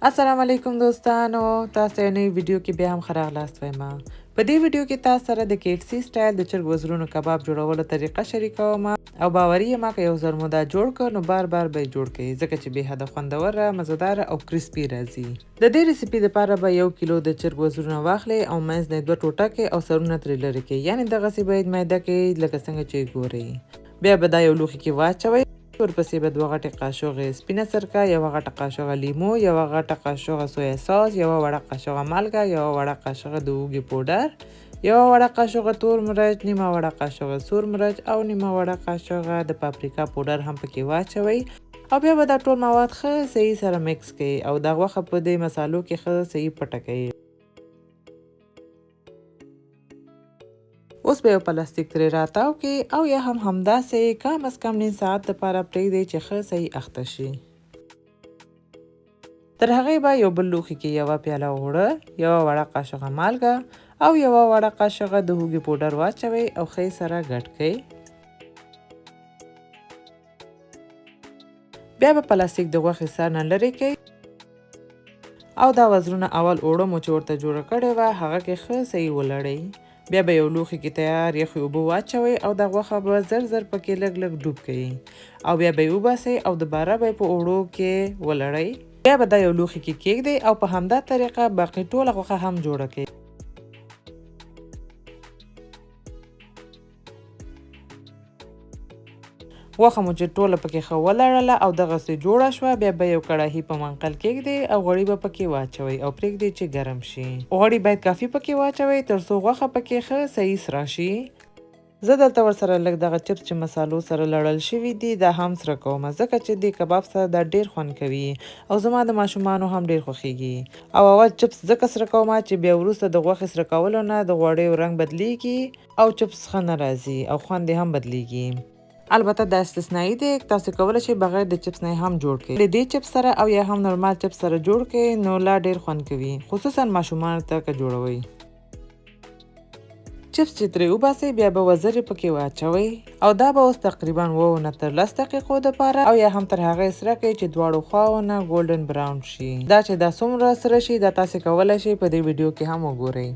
السلام علیکم دوستانو، تاسو یو نوی ویډیو کې بیا هم ښه راغلاست وایم. په دې ویډیو کې تاسو سره د KFC سټایل د چرګ وزرونو کباب جوړولو طریقه شریکوم او باوري یم که یو ځل مو دا جوړ کړ نو بار بار به یې جوړ کړئ ځکه چې بې حده خوندوره، مزهداره او کرسپي راځي. د دې ریسیپي دپاره به 1 کیلو د چرګ وزرونه واخلئ او منځ نه یې 2 ټوټه کړئ او سرونه ترې لرې کړئ، یعنې دغسې به یې میده کړئ لکه څنګه چې ګورئ. بیا به دا یو لوښي کې واچوئ. ورپسې به 2 غټې قاشوغې سپینه سرکه، 1 غټه قاشوغه لیمو، 1 غټه قاشوغه سویا ساس، 1 وړه قاشوغه مالګه، 1 وړه قاشوغه د هوږې پوډر، 1 وړه قاشوغه تور مرچ، نیمه وړه قاشوغه سور مرچ او نیمه وړه قاشوغه د پاپریکا پوډر هم پکې واچوئ او بیا به دا ټول مواد ښه صحیح سره مکس کړئ او دا غوښه په دې مسالو کې ښه صحیح پټه کړئ. اوس به یو پلاستیک ترې راتاو کړئ او یا هم همداسې کم از کم نیم ساعت دپاره پرېږدئ چې ښه صحیح اخته شي. تر هغې به یو بل لوښي کې 1 پیاله اوړه، 1 وړه قاشوغه مالګه او 1 وړه قاشوغه د هوږې پوډر واچوئ او ښه یې سره ګډ کړئ. بیا به پلاستیک د غوښې سر نه لرې کړئ او دا وزرونه اول اوړه مو چې ورته جوړه کړې وه هغه کې ښه صحیح ولړئ. بیا به یو لوښي کې تیار یخې اوبه واچوئ او دا غوښه به زر زر پکې لږ لږ ډوب کړئ او بیا به یې وباسئ او دوباره به یې په اوړو کې ولړئ. بیا به دا یو لوښي کې کیږدئ او په همدا طریقه باقي ټوله غوښه هم جوړه کړئ. غوښه مو چې ټوله پکې ښه ولړله او دغسې جوړه شوه، بیا به یو کړاهي په منقل کیږدئ او غوړي به پکې واچوئ او پرېږدئ چې ګرم شي. غوړي باید کافي پکې واچوئ تر څو غوښه پکې ښه صحیح سره شي. زه دلته ورسره لږ دغه چپس چې مسالو سره لړل شوي دي دا هم سره کوم ځکه چې د کباب سره دا ډېر خوند کوي او زما د ماشومانو هم ډېر خوښیږي. او اول چپس ځکه سره کوم چې بیا وروسته د غوښې سره کولو نه د غوړیو رنګ بدلیږي او چپس ښه نه راځي او خوند یې هم بدلیږي. البته دا استثنایی دی، تاسو کولی شئ بغیر د چپس نه هم جوړ کړئ. د دې چپس سره او یا هم نورمال چپس سره جوړ کړئ نو لا ډېر خوند کوي، خصوصا ماشومانو ته که جوړوئ. چپس چې ترې وباسئ بیا به وزرې پکې واچوئ او دا به اوس تقریبا 9 نه تر 10 دقیقو دپاره او یا هم تر هغې سره کړئ چې دواړو خواو نه ګولډن براون شي. دا چې دا څومره سره شي دا تاسې کولی شئ په دې ویډیو کې هم وګورئ.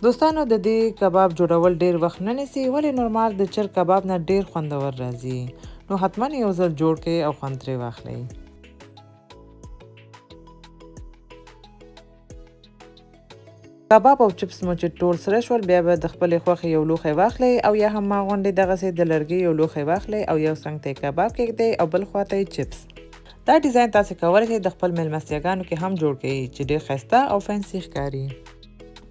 دوستانو د دې کباب جوړول ډیر وخت نه نیسي ولې نورمال د چرګ کباب نه ډیر خوندور راځي، نو حتما یو ځل جوړ کړئ او خوند ترې واخلئ. کباب او چپس مو چې ټول سره شول بیا به د خپلې خوښې یو لوښی واخلئ او یا هم ما غوندې دغسې د لرګي یو لوښی واخلئ او یو څنګ ته یې کباب کیږدئ او بل خوا ته یې چپس. دا ډیزاین تاسې کولی شئ د خپل میلمستیاګانو کې هم جوړ کړئ چې ډیر ښایسته او فینسي ښکاري.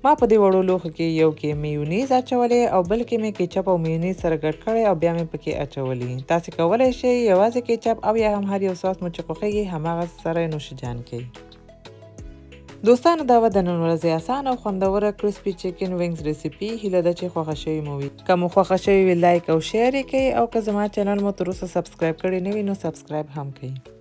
ما په دې وړو لوښو کې یو کې میونیز اچولې او بل کې مې کیچپ او میونیز سره ګډ کړی او بیا مې پکې اچولي. تاسې کولی شئ یوازې کیچپ او یا هم هر یو ساس مو چې خوښیږي هماغه سره یې نوشجان کړئ. دوستانو دا وه د نن ورځې اسانه او خوندوره کرسپي چکن وینګز ریسیپي. هیله ده چې خوښه شوې مو وي. که مو خوښه شوې وي لایک او شیر یې کړئ او که زما چینل مو تر اوسه سبسکرایب کړی نه وي نو سبسکرایب هم کړئ.